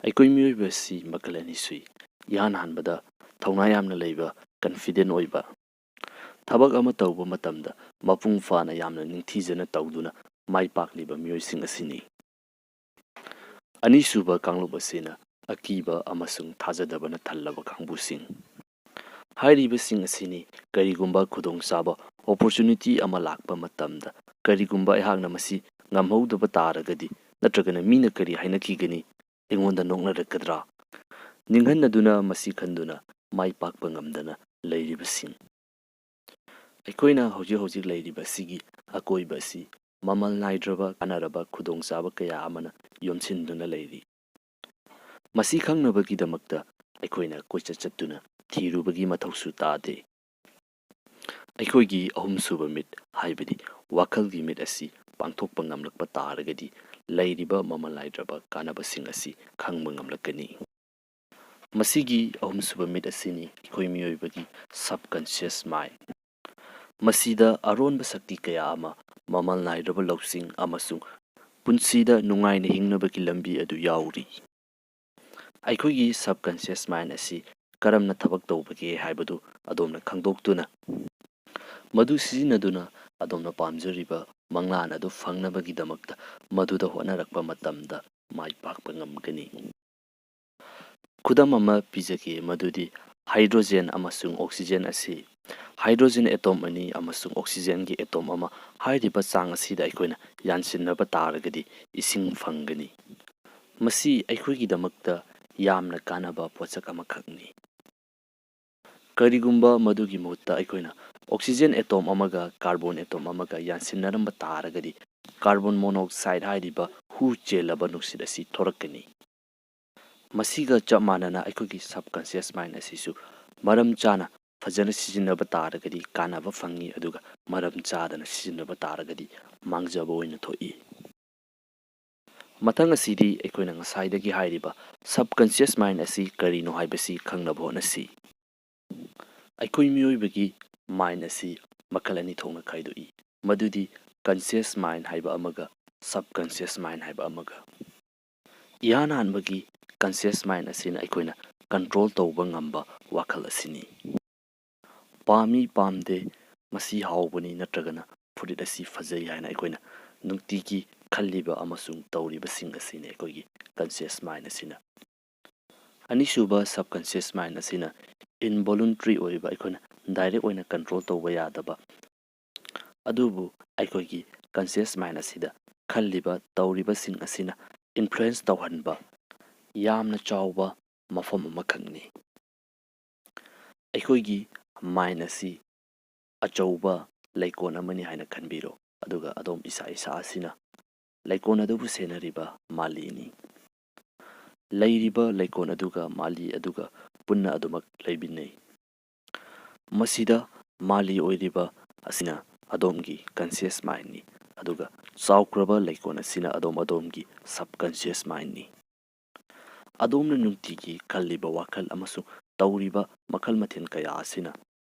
ꯑꯩꯈꯣꯏ ꯃꯤꯑꯣꯏꯕꯁꯤ ꯃꯈꯜ ꯑꯅꯤ ꯁꯨꯏ꯫ ꯏꯍꯥꯟ ꯍꯥꯟꯕꯗ ꯊꯧꯅꯥ ꯌꯥꯝꯅ ꯂꯩꯕ, ꯀꯟꯐꯤꯗꯦꯟ ꯑꯣꯏꯕ, ꯊꯕꯛ ꯑꯃ ꯇꯧꯕ ꯃꯇꯝꯗ ꯃꯄꯨꯡ ꯐꯥꯅ ꯌꯥꯝꯅ ꯅꯤꯡꯊꯤꯖꯅ ꯇꯧꯗꯨꯅ ꯃꯥꯏ ꯄꯥꯛꯂꯤꯕ ꯃꯤꯑꯣꯏꯁꯤꯡ ꯑꯁꯤꯅꯤ꯫ ꯑꯅꯤꯁꯨꯕ ꯀꯥꯡꯂꯨꯞ ꯑꯁꯤꯅ ꯑꯀꯤꯕ ꯑꯃꯁꯨꯡ ꯊꯥꯖꯗꯕꯅ ꯊꯜꯂꯕ ꯀꯥꯡꯕꯨꯁꯤꯡ꯫ ꯍꯥꯏꯔꯤꯕꯁꯤꯡ ꯑꯁꯤꯅꯤ ꯀꯔꯤꯒꯨꯝꯕ ꯈꯨꯗꯣꯡꯆꯥꯕ ꯑꯣꯄꯣꯔꯆꯨꯅꯤꯇꯤ ꯑꯃ ꯂꯥꯛꯄ ꯃꯇꯝꯗ ꯀꯔꯤꯒꯨꯝꯕ ꯑꯩꯍꯥꯛꯅ ꯃꯁꯤ ꯉꯝꯍꯧꯗꯕ ꯇꯥꯔꯒꯗꯤ ꯅꯠꯇ꯭ꯔꯒꯅ ꯃꯤꯅ ꯀꯔꯤ ꯍꯥꯏꯅꯈꯤꯒꯅꯤ, ꯑꯩꯉꯣꯟꯗ ꯅꯣꯛꯅꯔꯛꯀꯗ꯭ꯔꯥ, ꯅꯤꯡꯍꯟꯅꯗꯨꯅ ꯃꯁꯤ ꯈꯟꯗꯨꯅ ꯃꯥꯏ ꯄꯥꯛꯄ ꯉꯝꯗꯅ ꯂꯩꯔꯤꯕꯁꯤꯡ꯫ ꯑꯩꯈꯣꯏꯅ ꯍꯧꯖꯤꯛ ꯍꯧꯖꯤꯛ ꯂꯩꯔꯤꯕ ꯑꯁꯤꯒꯤ ꯑꯀꯣꯏꯕ ꯑꯁꯤ ꯃꯃꯜ ꯅꯥꯏꯗ꯭ꯔꯕ ꯀꯥꯟꯅꯔꯕ ꯈꯨꯗꯣꯡꯆꯥꯕ ꯀꯌꯥ ꯑꯃꯅ ꯌꯣꯝꯁꯤꯟꯗꯨꯅ ꯂꯩꯔꯤ꯫ ꯃꯁꯤ ꯈꯪꯅꯕꯒꯤꯗꯃꯛꯇ ꯑꯩꯈꯣꯏꯅ ꯀꯣꯏꯆꯠ ꯆꯠꯇꯨꯅ ꯊꯤꯔꯨꯕꯒꯤ ꯃꯊꯧꯁꯨ ꯇꯥꯗꯦ꯫ ꯑꯩꯈꯣꯏꯒꯤ ꯑꯍꯨꯝꯁꯨꯕ ꯃꯤꯠ ꯍꯥꯏꯕꯗꯤ ꯋꯥꯈꯜꯒꯤ ꯃꯤꯠ ꯑꯁꯤ ꯄꯥꯡꯊꯣꯛꯄ ꯉꯝꯂꯛꯄ ꯇꯥꯔꯒꯗꯤ ꯂꯩꯔꯤꯕ ꯃꯃꯜ ꯅꯥꯏꯗ꯭ꯔꯕ ꯀꯥꯟꯅꯕꯁꯤꯡ ꯑꯁꯤ ꯈꯪꯕ ꯉꯝꯂꯛꯀꯅꯤ꯫ ꯃꯁꯤꯒꯤ ꯑꯍꯨꯝꯁꯨꯕ ꯃꯤꯠ ꯑꯁꯤꯅꯤ ꯑꯩꯈꯣꯏ ꯃꯤꯑꯣꯏꯕꯒꯤ ꯁꯕꯀꯟꯁꯤꯌꯁ ꯃꯥꯏꯟ꯫ ꯃꯁꯤꯗ ꯑꯔꯣꯟꯕ ꯁꯛꯇꯤ ꯀꯌꯥ ꯑꯃ, ꯃꯃꯜ ꯅꯥꯏꯗ꯭ꯔꯕ ꯂꯧꯁꯤꯡ ꯑꯃꯁꯨꯡ ꯄꯨꯟꯁꯤꯗ ꯅꯨꯡꯉꯥꯏꯅ ꯍꯤꯡꯅꯕꯒꯤ ꯂꯝꯕꯤ ꯑꯗꯨ ꯌꯥꯎꯔꯤ꯫ ꯑꯩꯈꯣꯏꯒꯤ ꯁꯕꯀꯟꯁꯤꯌꯁ ꯃꯥꯏꯟ ꯑꯁꯤ ꯀꯔꯝꯅ ꯊꯕꯛ ꯇꯧꯕꯒꯦ ꯍꯥꯏꯕꯗꯨ ꯑꯗꯣꯝꯅ ꯈꯪꯗꯣꯛꯇꯨꯅ ꯃꯗꯨ ꯁꯤꯖꯤꯟꯅꯗꯨꯅ ꯑꯗꯣꯝꯅ ꯄꯥꯝꯖꯔꯤꯕ ꯃꯪꯂꯥꯟ ꯑꯗꯨ ꯐꯪꯅꯕꯒꯤꯗꯃꯛꯇ ꯃꯗꯨꯗ ꯍꯣꯠꯅꯔꯛꯄ ꯃꯇꯝꯗ ꯃꯥꯏ ꯄꯥꯛꯄ ꯉꯝꯒꯅꯤ꯫ ꯈꯨꯗꯝ ꯑꯃ ꯄꯤꯖꯒꯦ ꯃꯗꯨꯗꯤ ꯍꯥꯏꯗ꯭ꯔꯣꯖꯦꯟ ꯑꯃꯁꯨꯡ ꯑꯣꯛꯁꯤꯖꯦꯟ ꯑꯁꯤ ꯍꯥꯏꯗ꯭ꯔꯣꯖꯦꯟ ꯑꯦꯇꯣꯝ ꯑꯅꯤ ꯑꯃꯁꯨꯡ ꯑꯣꯛꯁꯤꯖꯦꯟꯒꯤ ꯑꯦꯇꯣꯝ ꯑꯃ ꯍꯥꯏꯔꯤꯕ ꯆꯥꯡ ꯑꯁꯤꯗ ꯑꯩꯈꯣꯏꯅ ꯌꯥꯟꯁꯤꯟꯅꯕ ꯇꯥꯔꯒꯗꯤ ꯏꯁꯤꯡ ꯐꯪꯒꯅꯤ꯫ ꯃꯁꯤ ꯑꯩꯈꯣꯏꯒꯤꯗꯃꯛꯇ ꯌꯥꯝꯅ ꯀꯥꯟꯅꯕ ꯄꯣꯠꯁꯛ ꯑꯃꯈꯛꯅꯤ꯫ ꯀꯔꯤꯒꯨꯝꯕ ꯃꯗꯨꯒꯤ ꯃꯍꯨꯠꯇ ꯑꯩꯈꯣꯏꯅ ꯑꯣꯛꯁꯤꯖꯦꯟ ꯑꯦꯇꯣꯝ ꯑꯃꯒ ꯀꯥꯔꯕꯣꯟ ꯑꯦꯇꯣꯝ ꯑꯃꯒ ꯌꯥꯟꯁꯤꯟꯅꯔꯝꯕ ꯇꯥꯔꯒꯗꯤ ꯀꯥꯔꯕꯣꯟ ꯃꯣꯅꯣꯛꯁꯥꯏꯗ ꯍꯥꯏꯔꯤꯕ ꯍꯨ ꯆꯦꯜꯂꯕ ꯅꯨꯡꯁꯤꯠ ꯑꯁꯤ ꯊꯣꯔꯛꯀꯅꯤ꯫ ꯃꯁꯤꯒ ꯆꯞ ꯃꯥꯟꯅꯅ ꯑꯩꯈꯣꯏꯒꯤ ꯁꯕꯀꯟꯁꯤꯌꯁ ꯃꯥꯏꯟ ꯑꯁꯤꯁꯨ ꯃꯔꯝ ꯆꯥꯅ ꯐꯖꯅ ꯁꯤꯖꯤꯟꯅꯕ ꯇꯥꯔꯒꯗꯤ ꯀꯥꯟꯅꯕ ꯐꯪꯏ, ꯑꯗꯨꯒ ꯃꯔꯝ ꯆꯥꯗꯅ ꯁꯤꯖꯤꯟꯅꯕ ꯇꯥꯔꯒꯗꯤ ꯃꯥꯡꯖꯕ ꯑꯣꯏꯅ ꯊꯣꯛꯏ꯫ ꯃꯊꯪ ꯑꯁꯤꯗꯤ ꯑꯩꯈꯣꯏꯅ ꯉꯁꯥꯏꯗꯒꯤ ꯍꯥꯏꯔꯤꯕ ꯁꯕꯀꯟꯁꯤꯌꯁ ꯃꯥꯏꯟ ꯑꯁꯤ ꯀꯔꯤꯅꯣ ꯍꯥꯏꯕꯁꯤ ꯈꯪꯅꯕ ꯍꯣꯠꯅꯁꯤ꯫ ꯑꯩꯈꯣꯏ ꯃꯤꯑꯣꯏꯕꯒꯤ ꯃꯥꯏꯟ ꯑꯁꯤ ꯃꯈꯜ ꯑꯅꯤ ꯊꯣꯛꯅ ꯈꯥꯏꯗꯣꯛꯏ, ꯃꯗꯨꯗꯤ ꯀꯟꯁꯤꯌꯁ ꯃꯥꯏꯟ ꯍꯥꯏꯕ ꯑꯃꯒ ꯁꯕꯀꯟꯁꯤꯌꯁ ꯃꯥꯏꯟ ꯍꯥꯏꯕ ꯑꯃꯒ꯫ ꯏꯍꯥꯟ ꯍꯥꯟꯕꯒꯤ ꯀꯟꯁꯤꯌꯁ ꯃꯥꯏꯟ ꯑꯁꯤꯅ ꯑꯩꯈꯣꯏꯅ ꯀꯟꯇ꯭ꯔꯣꯜ ꯇꯧꯕ ꯉꯝꯕ ꯋꯥꯈꯜ ꯑꯁꯤꯅꯤ꯫ ꯄꯥꯝꯃꯤ ꯄꯥꯝꯗꯦ, ꯃꯁꯤ ꯍꯥꯎꯕꯅꯤ ꯅꯠꯇ꯭ꯔꯒꯅ ꯐꯨꯔꯤꯠ ꯑꯁꯤ ꯐꯖꯩ ꯍꯥꯏꯅ ꯑꯩꯈꯣꯏꯅ ꯅꯨꯡꯇꯤꯒꯤ ꯈꯜꯂꯤꯕ ꯑꯃꯁꯨꯡ ꯇꯧꯔꯤꯕꯁꯤꯡ ꯑꯁꯤꯅꯤ ꯑꯩꯈꯣꯏꯒꯤ ꯀꯟꯁꯤꯌꯁ ꯃꯥꯏꯟ ꯑꯁꯤꯅ꯫ ꯑꯅꯤꯁꯨꯕ ꯁꯕꯀꯟꯁꯤꯌꯁ ꯃꯥꯏꯟ ꯑꯁꯤꯅ ꯏꯟꯚꯣꯂꯨꯟꯇꯔꯤ ꯑꯣꯏꯕ, ꯑꯩꯈꯣꯏꯅ ꯗꯥꯏꯔꯦꯛ ꯑꯣꯏꯅ ꯀꯟꯇ꯭ꯔꯣꯜ ꯇꯧꯕ ꯌꯥꯗꯕ, ꯑꯗꯨꯕꯨ ꯑꯩꯈꯣꯏꯒꯤ ꯀꯟꯁꯤꯌꯁ ꯃꯥꯏꯟ ꯑꯁꯤꯗ ꯈꯜꯂꯤꯕ ꯇꯧꯔꯤꯕꯁꯤꯡ ꯑꯁꯤꯅ ꯏꯟꯐ꯭ꯂꯨꯌꯦꯟꯁ ꯇꯧꯍꯟꯕ ꯌꯥꯝꯅ ꯆꯥꯎꯕ ꯃꯐꯝ ꯑꯃꯈꯛꯅꯤ꯫ ꯑꯩꯈꯣꯏꯒꯤ ꯃꯥꯏꯟ ꯑꯁꯤ ꯑꯆꯧꯕ ꯂꯩꯀꯣꯜ ꯑꯃꯅꯤ ꯍꯥꯏꯅ ꯈꯟꯕꯤꯔꯣ, ꯑꯗꯨꯒ ꯑꯗꯣꯝ ꯏꯁꯥ ꯑꯁꯤꯅ ꯂꯩꯀꯣꯜ ꯑꯗꯨꯕꯨ ꯁꯦꯟꯅꯔꯤꯕ ꯃꯥꯂꯤꯅꯤ꯫ ꯂꯩꯔꯤꯕ ꯂꯩꯀꯣꯜ ꯑꯗꯨꯒ ꯃꯥꯂꯤ ꯑꯗꯨꯒ ꯄꯨꯟꯅ ꯑꯗꯨꯃꯛ ꯂꯩꯃꯤꯟꯅꯩ꯫ ꯃꯁꯤꯗ ꯃꯥꯂꯤ ꯑꯣꯏꯔꯤꯕ ꯑꯁꯤꯅ ꯑꯗꯣꯝꯒꯤ ꯀꯟꯁꯤꯌꯁ ꯃꯥꯏꯟꯅꯤ, ꯑꯗꯨꯒ ꯆꯥꯎꯈ꯭ꯔꯕ ꯂꯩꯀꯣꯜ ꯑꯁꯤꯅ ꯑꯗꯣꯝꯒꯤ ꯁꯕꯀꯟꯁꯤꯌꯁ ꯃꯥꯏꯟꯅꯤ꯫ ꯑꯗꯣꯝꯅ ꯅꯨꯡꯇꯤꯒꯤ ꯈꯜꯂꯤꯕ ꯋꯥꯈꯜ ꯑꯃꯁꯨꯡ ꯇꯧꯔꯤꯕ ꯃꯈꯜ ꯃꯊꯦꯜ ꯀꯌꯥ ꯑꯁꯤꯅ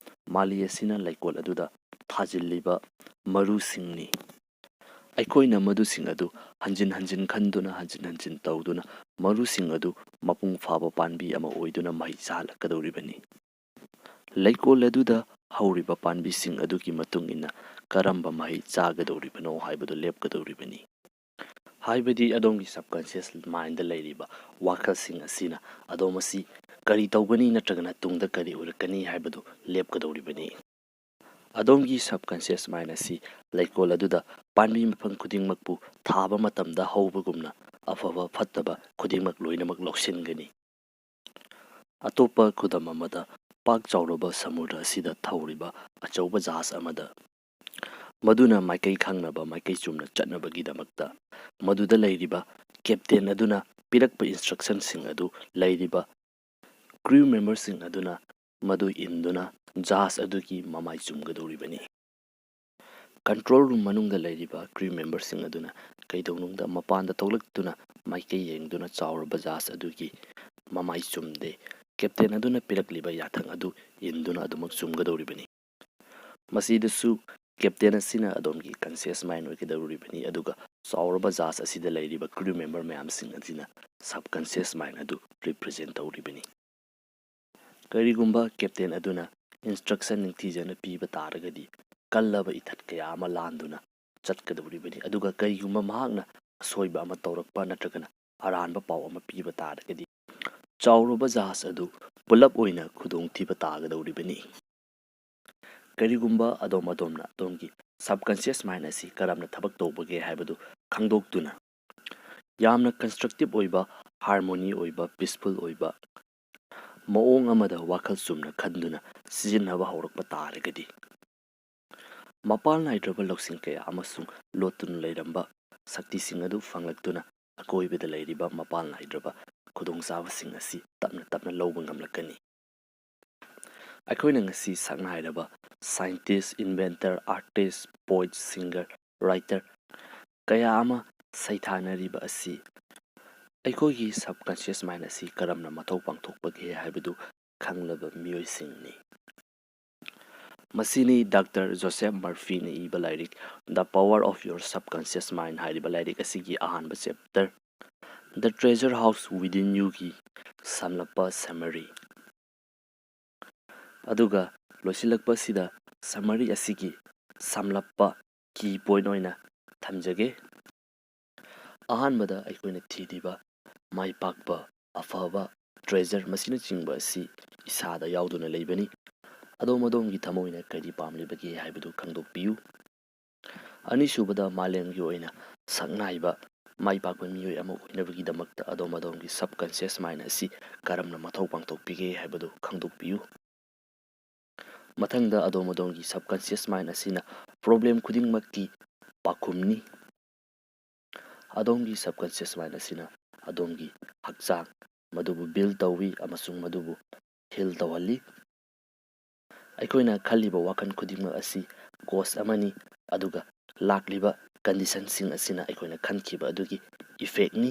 ꯃꯥꯂꯤ ꯑꯁꯤꯅ ꯂꯩꯀꯣꯜ ꯑꯗꯨꯗ ꯊꯥꯖꯤꯜꯂꯤꯕ ꯃꯔꯨꯁꯤꯡꯅꯤ꯫ ꯑꯩꯈꯣꯏꯅ ꯃꯗꯨꯁꯤꯡ ꯑꯗꯨ ꯍꯟꯖꯤꯟ ꯍꯟꯖꯤꯟ ꯈꯟꯗꯨꯅ ꯍꯟꯖꯤꯟ ꯍꯟꯖꯤꯟ ꯇꯧꯗꯨꯅ ꯃꯔꯨꯁꯤꯡ ꯑꯗꯨ ꯃꯄꯨꯡ ꯐꯥꯕ ꯄꯥꯝꯕꯤ ꯑꯃ ꯑꯣꯏꯗꯨꯅ ꯃꯍꯩ ꯆꯥꯍꯜꯂꯛꯀꯗꯧꯔꯤꯕꯅꯤ꯫ ꯂꯩꯀꯣꯜ ꯑꯗꯨꯗ ꯍꯧꯔꯤꯕ ꯄꯥꯝꯕꯤꯁꯤꯡ ꯑꯗꯨꯒꯤ ꯃꯇꯨꯡ ꯏꯟꯅ ꯀꯔꯝꯕ ꯃꯍꯩ ꯆꯥꯒꯗꯧꯔꯤꯕꯅꯣ ꯍꯥꯏꯕꯗꯨ ꯂꯦꯞꯀꯗꯧꯔꯤꯕꯅꯤ꯫ ꯍꯥꯏꯕꯗꯤ ꯑꯗꯣꯝꯒꯤ ꯁꯕꯀꯟꯁꯤꯌꯁ ꯃꯥꯏꯟꯗ ꯂꯩꯔꯤꯕ ꯋꯥꯈꯜꯁꯤꯡ ꯑꯁꯤꯅ ꯑꯗꯣꯝ ꯑꯁꯤ ꯀꯔꯤ ꯇꯧꯒꯅꯤ ꯅꯠꯇ꯭ꯔꯒꯅ ꯇꯨꯡꯗ ꯀꯔꯤ ꯑꯣꯏꯔꯛꯀꯅꯤ ꯍꯥꯏꯕꯗꯨ ꯂꯦꯞꯀꯗꯧꯔꯤꯕꯅꯤ꯫ ꯑꯗꯣꯝꯒꯤ ꯁꯕꯀꯟꯁꯤꯌꯁ ꯃꯥꯏꯟ ꯑꯁꯤ ꯂꯩꯀꯣꯜ ꯑꯗꯨꯗ ꯄꯥꯝꯕꯤ ꯃꯐꯝ ꯈꯨꯗꯤꯡꯃꯛꯄꯨ ꯊꯥꯕ ꯃꯇꯝꯗ ꯍꯧꯕꯒꯨꯝꯅ ꯑꯐꯕ ꯐꯠꯇꯕ ꯈꯨꯗꯤꯡꯃꯛ ꯂꯣꯏꯅꯃꯛ ꯂꯧꯁꯤꯟꯒꯅꯤ꯫ ꯑꯇꯣꯞꯄ ꯈꯨꯗꯝ ꯑꯃꯗ, ꯄꯥꯛ ꯆꯥꯎꯔꯕ ꯁꯃꯨꯗ꯭ꯔ ꯑꯁꯤꯗ ꯊꯧꯔꯤꯕ ꯑꯆꯧꯕ ꯖꯍꯥꯖ ꯑꯃꯗ, ꯃꯗꯨꯅ ꯃꯥꯏꯀꯩ ꯈꯪꯅꯕ ꯃꯥꯏꯀꯩ ꯆꯨꯝꯅ ꯆꯠꯅꯕꯒꯤꯗꯃꯛꯇ ꯃꯗꯨꯗ ꯂꯩꯔꯤꯕ ꯀꯦꯞꯇꯦꯟ ꯑꯗꯨꯅ ꯄꯤꯔꯛꯄ ꯏꯟꯁꯇ꯭ꯔꯛꯁꯟꯁꯤꯡ ꯑꯗꯨ ꯂꯩꯔꯤꯕ ꯀ꯭ꯔꯨ ꯃꯦꯝꯕꯔꯁꯤꯡ ꯑꯗꯨꯅ ꯃꯗꯨ ꯏꯟꯗꯨꯅ ꯖꯍꯥꯖ ꯑꯗꯨꯒꯤ ꯃꯃꯥꯏ ꯆꯨꯝꯒꯗꯧꯔꯤꯕꯅꯤ꯫ ꯀꯟꯇ꯭ꯔꯣꯜ ꯔꯨꯝ ꯃꯅꯨꯡꯗ ꯂꯩꯔꯤꯕ ꯀ꯭ꯔꯨ ꯃꯦꯝꯕꯔꯁꯤꯡ ꯑꯗꯨꯅ ꯀꯩꯗꯧꯅꯨꯡꯗ ꯃꯄꯥꯟꯗ ꯊꯣꯛꯂꯛꯇꯨꯅ ꯃꯥꯏꯀꯩ ꯌꯦꯡꯗꯨꯅ ꯆꯥꯎꯔꯕ ꯖꯍꯥꯖ ꯑꯗꯨꯒꯤ ꯃꯃꯥꯏ ꯆꯨꯝꯗꯦ꯫ ꯀꯦꯞꯇꯦꯟ ꯑꯗꯨꯅ ꯄꯤꯔꯛꯂꯤꯕ ꯌꯥꯊꯪ ꯑꯗꯨ ꯏꯟꯗꯨꯅ ꯑꯗꯨꯃꯛ ꯆꯨꯝꯒꯗꯧꯔꯤꯕꯅꯤ꯫ ꯃꯁꯤꯗꯁꯨ ꯀꯦꯞꯇꯦꯟ ꯑꯁꯤꯅ ꯑꯗꯣꯝꯒꯤ ꯀꯟꯁꯤꯌꯁ ꯃꯥꯏꯟ ꯑꯣꯏꯒꯗꯧꯔꯤꯕꯅꯤ, ꯑꯗꯨꯒ ꯆꯥꯎꯔꯕ ꯖꯍꯥꯖ ꯑꯁꯤꯗ ꯂꯩꯔꯤꯕ ꯀ꯭ꯔꯨ ꯃꯦꯝꯕꯔ ꯃꯌꯥꯝꯁꯤꯡ ꯑꯁꯤꯅ ꯁꯕꯀꯟꯁꯤꯌꯁ ꯃꯥꯏꯟ ꯑꯗꯨ ꯔꯤꯄ꯭ꯔꯖꯦꯟ ꯇꯧꯔꯤꯕꯅꯤ꯫ ꯀꯔꯤꯒꯨꯝꯕ ꯀꯦꯞꯇꯦꯟ ꯑꯗꯨꯅ ꯏꯟꯁꯇ꯭ꯔꯛꯁꯟ ꯅꯤꯡꯊꯤꯖꯅ ꯄꯤꯕ ꯇꯥꯔꯒꯗꯤ ꯀꯜꯂꯕ ꯏꯊꯠ ꯀꯌꯥ ꯑꯃ ꯂꯥꯟꯗꯨꯅ ꯆꯠꯀꯗꯧꯔꯤꯕꯅꯤ, ꯑꯗꯨꯒ ꯀꯔꯤꯒꯨꯝꯕ ꯃꯍꯥꯛꯅ ꯑꯁꯣꯏꯕ ꯑꯃ ꯇꯧꯔꯛꯄ ꯅꯠꯇ꯭ꯔꯒꯅ ꯑꯔꯥꯟꯕ ꯄꯥꯎ ꯑꯃ ꯄꯤꯕ ꯇꯥꯔꯒꯗꯤ ꯆꯥꯎꯔꯕ ꯖꯍꯥꯖ ꯑꯗꯨ ꯄꯨꯂꯞ ꯑꯣꯏꯅ ꯈꯨꯗꯣꯡꯊꯤꯕ ꯇꯥꯒꯗꯧꯔꯤꯕꯅꯤ꯫ ꯀꯔꯤꯒꯨꯝꯕ ꯑꯗꯣꯝꯅ ꯑꯗꯣꯝꯒꯤ ꯁꯕꯀꯟꯁꯤꯌꯁ ꯃꯥꯏꯟ ꯑꯁꯤ ꯀꯔꯝꯅ ꯊꯕꯛ ꯇꯧꯕꯒꯦ ꯍꯥꯏꯕꯗꯨ ꯈꯪꯗꯣꯛꯇꯨꯅ ꯌꯥꯝꯅ ꯀꯟꯁꯇ꯭ꯔꯛꯇꯤꯕ ꯑꯣꯏꯕ, ꯍꯥꯔꯃꯣꯅꯤ ꯑꯣꯏꯕ, ꯄꯤꯁꯐꯨꯜ ꯑꯣꯏꯕ ꯃꯑꯣꯡ ꯑꯃꯗ ꯋꯥꯈꯜ ꯆꯨꯝꯅ ꯈꯟꯗꯨꯅ ꯁꯤꯖꯤꯟꯅꯕ ꯍꯧꯔꯛꯄ ꯇꯥꯔꯒꯗꯤ ꯃꯄꯥꯜ ꯅꯥꯏꯗ꯭ꯔꯕ ꯂꯧꯁꯤꯡ ꯀꯌꯥ ꯑꯃꯁꯨꯡ ꯂꯣꯠꯇꯨꯅ ꯂꯩꯔꯝꯕ ꯁꯛꯇꯤꯁꯤꯡ ꯑꯗꯨ ꯐꯪꯂꯛꯇꯨꯅ ꯑꯀꯣꯏꯕꯗ ꯂꯩꯔꯤꯕ ꯃꯄꯥꯜ ꯅꯥꯏꯗ꯭ꯔꯕ ꯈꯨꯗꯣꯡꯆꯥꯕꯁꯤꯡ ꯑꯁꯤ ꯇꯞꯅ ꯇꯞꯅ ꯂꯧꯕ ꯉꯝꯂꯛꯀꯅꯤ꯫ ꯑꯩꯈꯣꯏꯅ ꯉꯁꯤ ꯁꯛꯅꯥꯏꯔꯕ scientist, inventor, artist, point, singer, writer ꯀꯌꯥ ꯑꯃ ꯁꯩꯊꯥꯅꯔꯤꯕ ꯑꯁꯤ ꯑꯩꯈꯣꯏꯒꯤ ꯁꯕꯀꯟꯁꯤꯌꯁ ꯃꯥꯏꯟ ꯑꯁꯤ ꯀꯔꯝꯅ ꯃꯊꯧ ꯄꯥꯡꯊꯣꯛꯄꯒꯦ ꯍꯥꯏꯕꯗꯨ ꯈꯪꯂꯕ ꯃꯤꯑꯣꯏꯁꯤꯡꯅꯤ꯫ ꯃꯁꯤꯅꯤ ꯗꯥꯛꯇꯔ ꯖꯣꯁꯦꯐ ꯃꯔꯐꯤꯅ ꯏꯕ ꯂꯥꯏꯔꯤꯛ ꯗ ꯄꯥꯋꯔ ꯑꯣꯐ ꯌꯣꯔ ꯁꯕꯀꯟꯁꯤꯌꯁ ꯃꯥꯏꯟ ꯍꯥꯏꯔꯤꯕ ꯂꯥꯏꯔꯤꯛ ꯑꯁꯤꯒꯤ ꯑꯍꯥꯟꯕ ꯆꯦꯞꯇꯔ ꯗ ꯇ꯭ꯔꯦꯖꯔ ꯍꯥꯎꯁ ꯋꯤꯗꯤꯟ ꯌꯨꯒꯤ ꯁꯝꯂꯞꯄ ꯁꯝꯃꯔꯤ, ꯑꯗꯨꯒ ꯂꯣꯏꯁꯤꯜꯂꯛꯄꯁꯤꯗ ꯁꯝꯃꯔꯤ ꯑꯁꯤꯒꯤ ꯁꯝꯂꯞꯄ ꯀꯤ ꯄꯣꯏꯟꯠ ꯑꯣꯏꯅ ꯊꯝꯖꯒꯦ꯫ ꯑꯍꯥꯟꯕꯗ ꯑꯩꯈꯣꯏꯅ ꯊꯤꯔꯤꯕ ꯃꯥꯏ ꯄꯥꯛꯄ, ꯑꯐꯕ, ꯇ꯭ꯔꯦꯖꯔ ꯃꯁꯤꯅꯆꯤꯡꯕ ꯑꯁꯤ ꯏꯁꯥꯗ ꯌꯥꯎꯗꯨꯅ ꯂꯩꯕꯅꯤ꯫ ꯑꯗꯣꯝꯒꯤ ꯊꯃꯣꯏꯅ ꯀꯔꯤ ꯄꯥꯝꯂꯤꯕꯒꯦ ꯍꯥꯏꯕꯗꯨ ꯈꯪꯗꯣꯛꯄꯤꯌꯨ꯫ ꯑꯅꯤꯁꯨꯕꯗ ꯃꯥꯂꯦꯝꯒꯤ ꯑꯣꯏꯅ ꯁꯛꯅꯥꯏꯕ ꯃꯥꯏ ꯄꯥꯛꯄ ꯃꯤꯑꯣꯏ ꯑꯃ ꯑꯣꯏꯅꯕꯒꯤꯗꯃꯛꯇ ꯑꯗꯣꯝꯒꯤ ꯁꯕꯀꯟꯁꯤꯌꯁ ꯃꯥꯏꯟ ꯑꯁꯤ ꯀꯔꯝꯅ ꯃꯊꯧ ꯄꯥꯡꯊꯣꯛꯄꯤꯒꯦ ꯍꯥꯏꯕꯗꯨ ꯈꯪꯗꯣꯛꯄꯤꯌꯨ꯫ ꯃꯊꯪꯗ ꯑꯗꯣꯝꯒꯤ ꯁꯕꯀꯟꯁꯤꯌꯁ ꯃꯥꯏꯟ ꯑꯁꯤꯅ ꯄ꯭ꯔꯣꯕ꯭ꯂꯦꯝ ꯈꯨꯗꯤꯡꯃꯛꯀꯤ ꯄꯥꯎꯈꯨꯝꯅꯤ꯫ ꯑꯗꯣꯝꯒꯤ ꯁꯕꯀꯟꯁꯤꯌꯁ ꯃꯥꯏꯟ ꯑꯁꯤꯅ ꯑꯗꯣꯝꯒꯤ ꯍꯛꯆꯥꯡ ꯃꯗꯨꯕꯨ ꯕꯤꯜ ꯇꯧꯏ ꯑꯃꯁꯨꯡ ꯃꯗꯨꯕꯨ ꯍꯤꯜ ꯇꯧꯍꯜꯂꯤ꯫ ꯑꯩꯈꯣꯏꯅ ꯈꯜꯂꯤꯕ ꯋꯥꯈꯜ ꯈꯨꯗꯤꯡꯃꯛ ꯑꯁꯤ ꯀꯣꯁ ꯑꯃꯅꯤ, ꯑꯗꯨꯒ ꯂꯥꯛꯂꯤꯕ ꯀꯟꯗꯤꯁꯟꯁꯤꯡ ꯑꯁꯤꯅ ꯑꯩꯈꯣꯏꯅ ꯈꯟꯈꯤꯕ ꯑꯗꯨꯒꯤ ꯏꯐꯦꯛꯅꯤ꯫